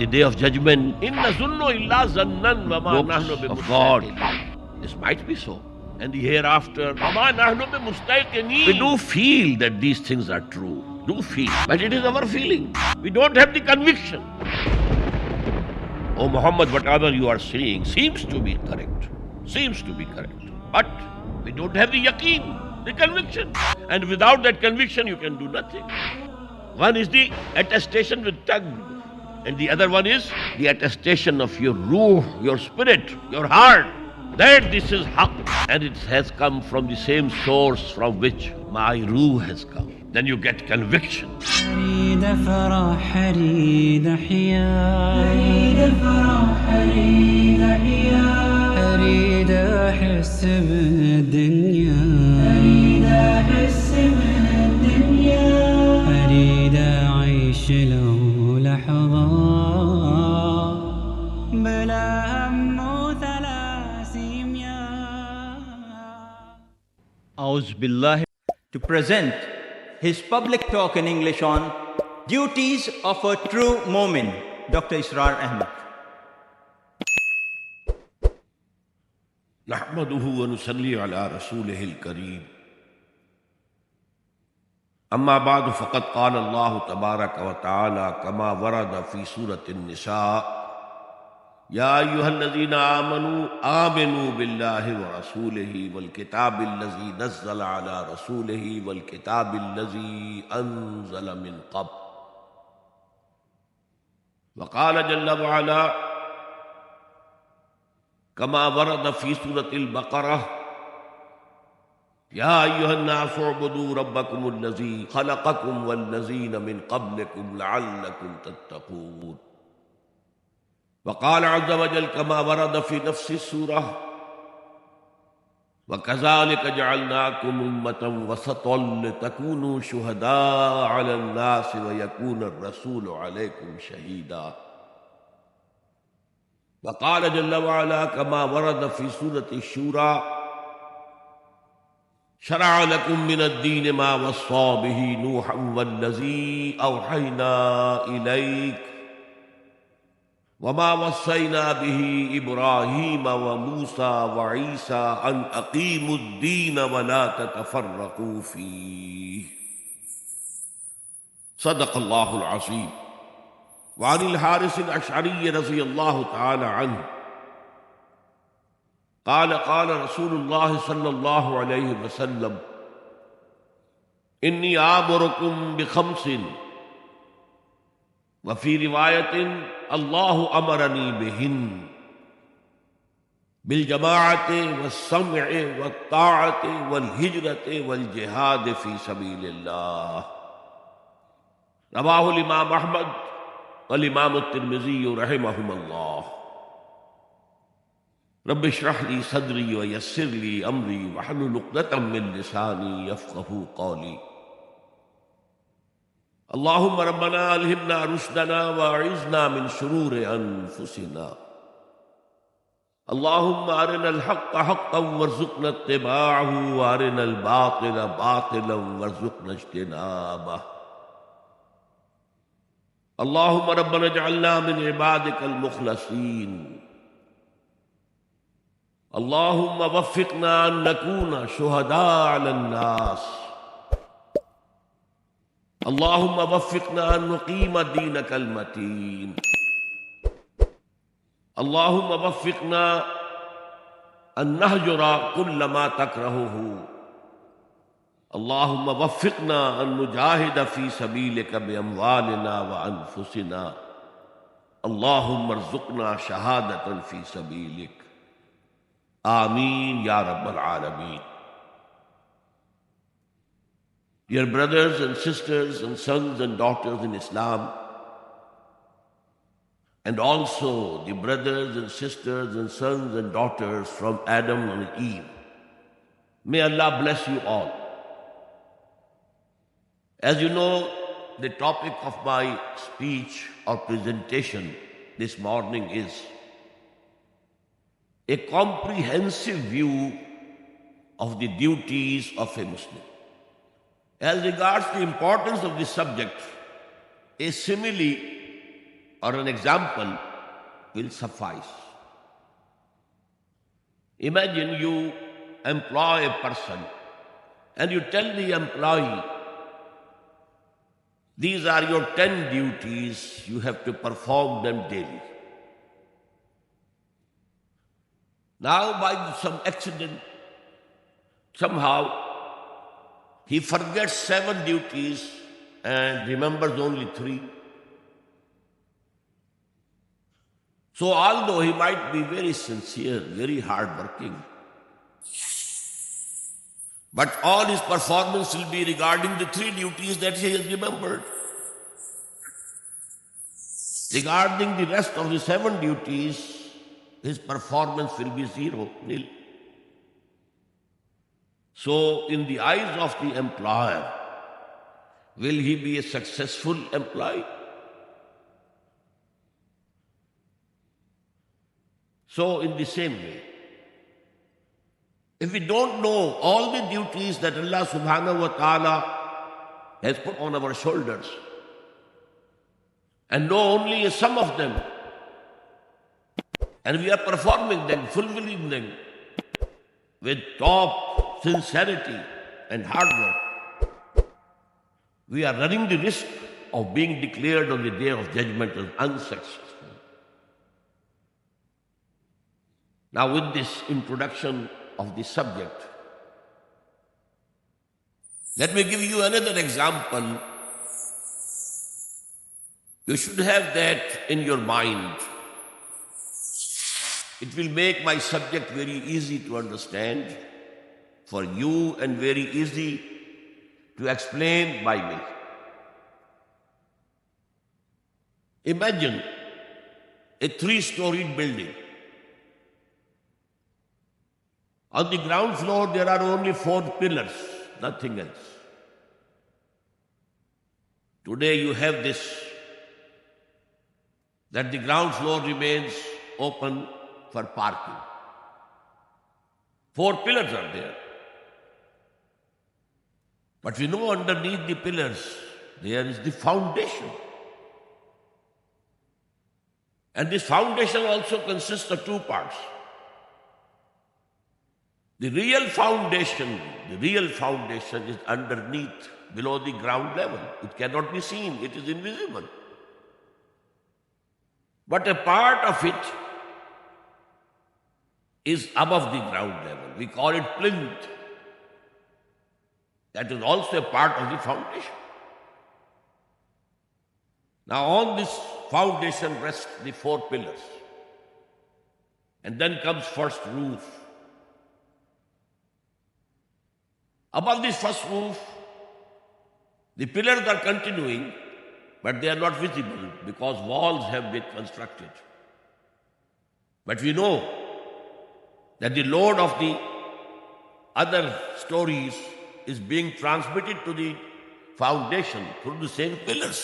the day of judgment, books of God. This might be so. And the hereafter, we do feel that these things are true. Do feel. But it is our feeling. We don't have the conviction. Oh Muhammad, whatever you are saying seems to be correct. Seems to be correct. But we don't have the yaqeen, the conviction. And without that conviction, you can do nothing. One is the attestation with tongue, and the other one is the attestation of your ruh, your spirit, your heart, that this is haqq, and it has come from the same source from which my ruh has come. Then you get conviction. أريد أفرح أريد أحيا أريد أفرح أريد أحيا أريد أحس بالدنيا أريد أحس بالدنيا أريد أعيش لو لحظة بلا هم وثلاسيميا. أعوذ بالله. To present his public talk in English on Duties of a True Momin, Dr. Israr Ahmed. نحمده ونصلي على رسوله الكريم. أما بعد فقد قال الله تبارك وتعالى كما ورد في سورة النساء: يا أيها الذين آمنوا بالله ورسوله والكتاب الذي نزل على رسوله والكتاب الذي أنزل من قبل. وقال جل وعلا كما ورد في سورة البقرة: يا أيها الناس اعبدوا ربكم الذي خلقكم والذين من قبلكم لعلكم تتقون. وقال عز وجل كما ورد في نفس السورة: وكذلك جعلناكم أمة وسطا لتكونوا شهداء على الناس ويكون الرسول عليكم شهيدا. وقال جل وعلا كما ورد في سورة الشورى: شرع لكم من الدين ما وصى به نوحا والذي أوحينا إليك وما وصينا به إبراهيم وموسى وعيسى أن أقيموا الدين ولا تتفرقوا فيه. صدق الله العظيم. وعن الحارث الأشعري رضي الله تعالى عنه قال: قال رسول الله صلى الله عليه وسلم: إني آمركم بخمس. وفي رواية: الله أمرني بهن: بالجماعة والسمع والطاعة والهجرة والجهاد في سبيل الله. رواه الإمام أحمد والإمام الترمذي رحمهما الله. رب اشرح لي صدري ويسر لي أمري واحلل عقدة من لساني يفقهوا قولي. اللهم ربنا ألهمنا رشدنا وأعذنا من شرور أنفسنا. اللهم أرنا الحق حقا وارزقنا اتباعه وأرنا الباطل باطلا وارزقنا اجتنابه. اللهم ربنا اجعلنا من عبادك المخلصين. اللهم وفقنا أن نكون شهداء على الناس. اللهم وفقنا أن نقيم دينك المتين. اللهم وفقنا أن نهجر كل ما تكرهه. اللهم وفقنا أن نجاهد في سبيلك بأموالنا وأنفسنا. اللهم ارزقنا شهادة في سبيلك. آمين يا رب العالمين. Dear brothers and sisters and sons and daughters in Islam, and also the brothers and sisters and sons and daughters from Adam and Eve, may Allah bless you all. As you know, the topic of my speech or presentation this morning is a comprehensive view of the duties of a Muslim. As regards the importance of this subject, a simile or an example will suffice. Imagine you employ a person and you tell the employee, these are your 10 duties, you have to perform them daily. Now, by some accident, somehow, he forgets 7 duties and remembers only 3. So, although he might be very sincere, very hardworking, but all his performance will be regarding the 3 duties that he has remembered. Regarding the rest of the 7 duties, his performance will be 0, nil. So, in the eyes of the employer, will he be a successful employee? So, in the same way, if we don't know all the duties that Allah subhanahu wa ta'ala has put on our shoulders, and know only some of them, and we are performing them, fulfilling them with top sincerity and hard work, we are running the risk of being declared on the day of judgment as unsuccessful. Now, with this introduction of the subject, let me give you another example. You should have that in your mind. It will make my subject very easy to understand for you and very easy to explain by me. Imagine a 3-storied building. On the ground floor, there are only 4 pillars, nothing else. Today you have this, that the ground floor remains open for parking. 4 pillars are there. But we know underneath the pillars, there is the foundation. And this foundation also consists of 2 parts. The real foundation is underneath, below the ground level. It cannot be seen, it is invisible. But a part of it is above the ground level. We call it plinth. That is also a part of the foundation. Now on this foundation rests the 4 pillars. And then comes first roof. Above this first roof, the pillars are continuing, but they are not visible because walls have been constructed. But we know that the load of the other stories is being transmitted to the foundation through the same pillars.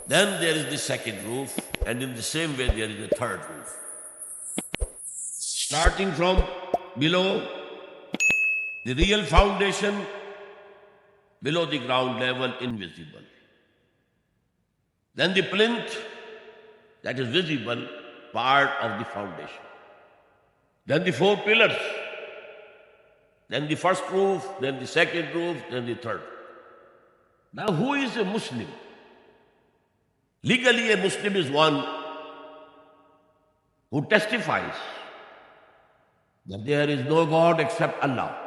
Then there is the second roof, and in the same way there is a third roof. Starting from below, the real foundation, below the ground level, invisible. Then the plinth, that is visible, part of the foundation. Then the 4 pillars, then the first roof, then the second roof, then the third. Now, who is a Muslim? Legally, a Muslim is one who testifies that there is no God except Allah.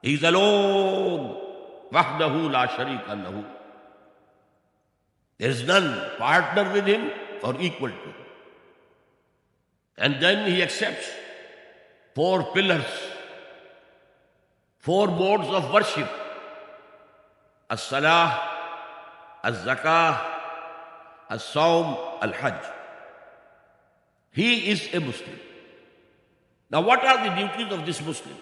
He is alone. Wahdahu la sharika lahu. There is none partner with him or equal to him. And then he accepts 4 pillars, 4 modes of worship: as-salah, az-zakah, as-sawm, al-hajj. He is a Muslim. Now, what are the duties of this Muslim?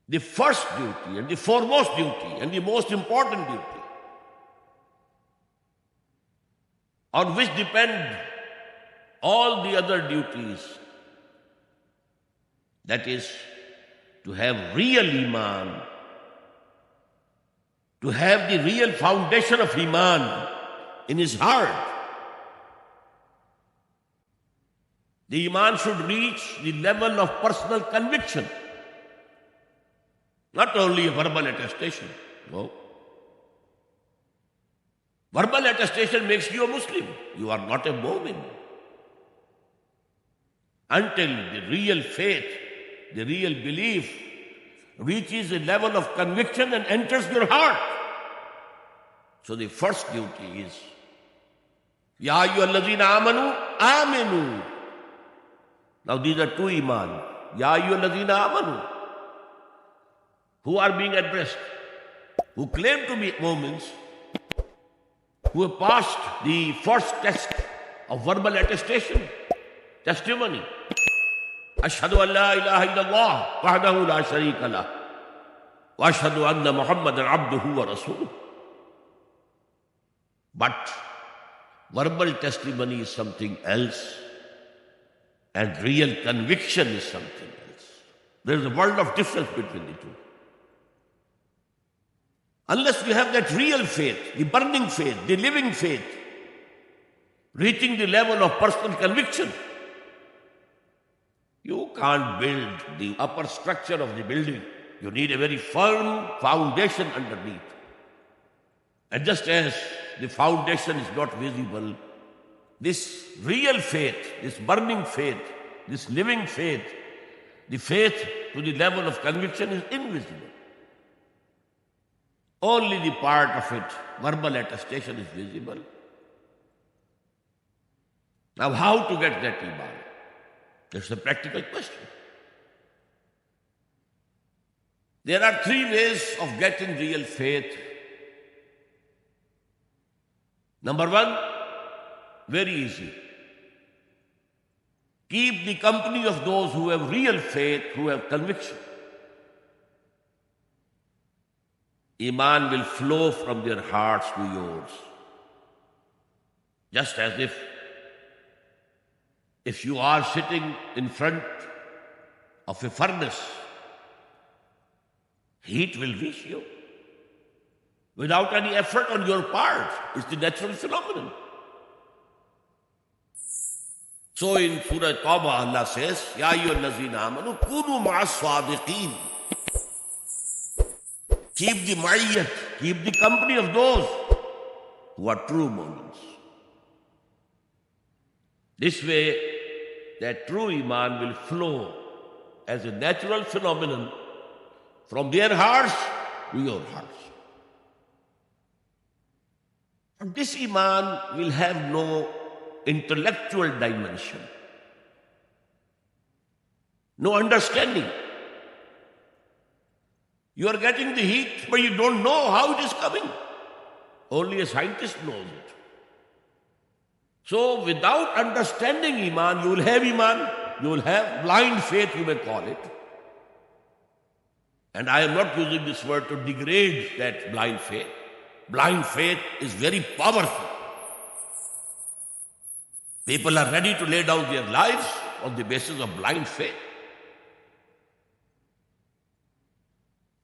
The first duty and the foremost duty and the most important duty, on which depend all the other duties, that is to have real iman, to have the real foundation of Iman in his heart. The Iman should reach the level of personal conviction, not only a verbal attestation. No. Verbal attestation makes you a Muslim. You are not a Momin. Until the real faith, the real belief reaches a level of conviction and enters your heart. So the first duty is, Ya ayyuhallazina amanu, aminu. Now these are two Iman. Ya ayyuhallazina amanu. Who are being addressed? Who claim to be Momins, who have passed the first test of verbal attestation, testimony. Ashhadu an la ilaha illallah wahdahu la sharika lah wa ashhadu anna Muhammadan abduhu wa rasuluh. But verbal testimony is something else and real conviction is something else. There is a world of difference between the two. Unless you have that real faith, the burning faith, the living faith, reaching the level of personal conviction, you can't build the upper structure of the building. You need a very firm foundation underneath. And just as the foundation is not visible, this real faith, this burning faith, this living faith, the faith to the level of conviction is invisible. Only the part of it, verbal attestation, is visible. Now, how to get that Iman? That's a practical question. There are three ways of getting real faith. Number one, very easy. Keep the company of those who have real faith, who have conviction. Iman will flow from their hearts to yours. Just as if you are sitting in front of a furnace, heat will reach you without any effort on your part. It's the natural phenomenon. So in Surah Tawbah, Allah says, Ya ayyuhallazina amanu kunu ma'as sadiqeen. Keep the ma'iyyat, keep the company of those who are true Muslims. This way, that true Iman will flow as a natural phenomenon from their hearts to your hearts. And this Iman will have no intellectual dimension, no understanding. You are getting the heat, but you don't know how it is coming. Only a scientist knows it. So without understanding Iman, you will have blind faith, you may call it. And I am not using this word to degrade that blind faith. Blind faith is very powerful. People are ready to lay down their lives on the basis of blind faith.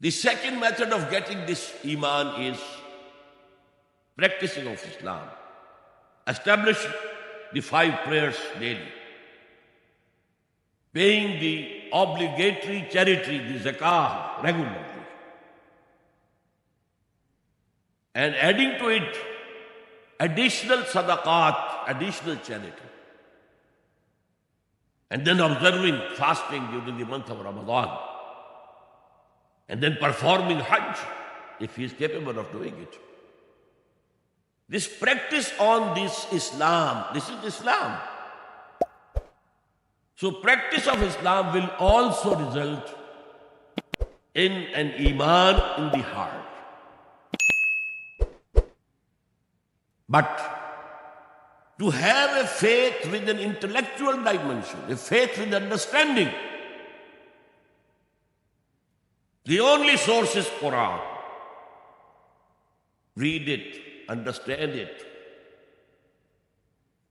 The second method of getting this Iman is practicing of Islam. Establish the 5 prayers daily. Paying the obligatory charity, the zakah, regularly. And adding to it additional sadaqat, additional charity. And then observing fasting during the month of Ramadan. And then performing Hajj, if he is capable of doing it. This practice on this Islam, this is Islam. So practice of Islam will also result in an Iman in the heart. But to have a faith with an intellectual dimension, a faith with understanding, the only source is Quran. Read it, understand it.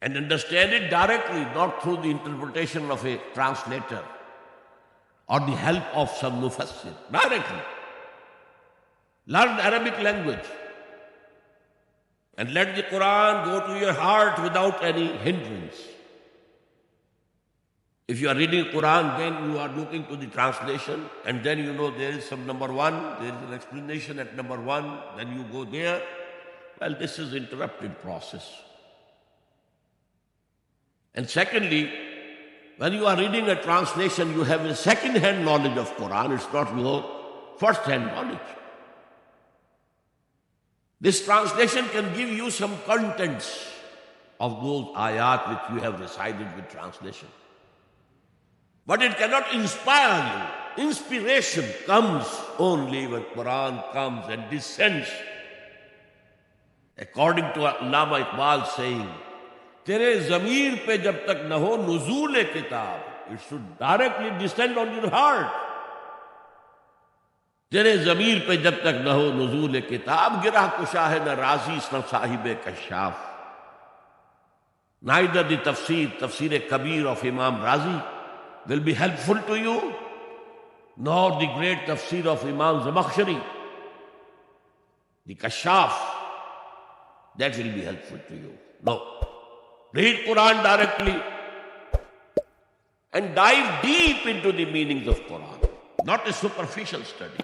And understand it directly, not through the interpretation of a translator or the help of some mufassir. Directly. Learn Arabic language. And let the Quran go to your heart without any hindrance. If you are reading Quran, then you are looking to the translation, and then you know there is some number one, there is an explanation at number one, then you go there. Well, this is interrupted process. And secondly, when you are reading a translation, you have a second-hand knowledge of Quran. It's not your first-hand knowledge. This translation can give you some contents of those ayat which you have recited with translation. But it cannot inspire you. Inspiration comes only when Quran comes and descends. According to Allama Iqbal saying, Tere zamir pe jab tak na ho nuzul kitab, it should directly descend on your heart. Tere zamir pe jab tak na ho nuzul kitab, girah kusha hai na razi na sahib kashaf. Neither the tafsir kabir of Imam Razi will be helpful to you, nor the great tafsir of Imam Zamakhshari, the Kashaf, that will be helpful to you. No. Read Quran directly and dive deep into the meanings of Quran, not a superficial study.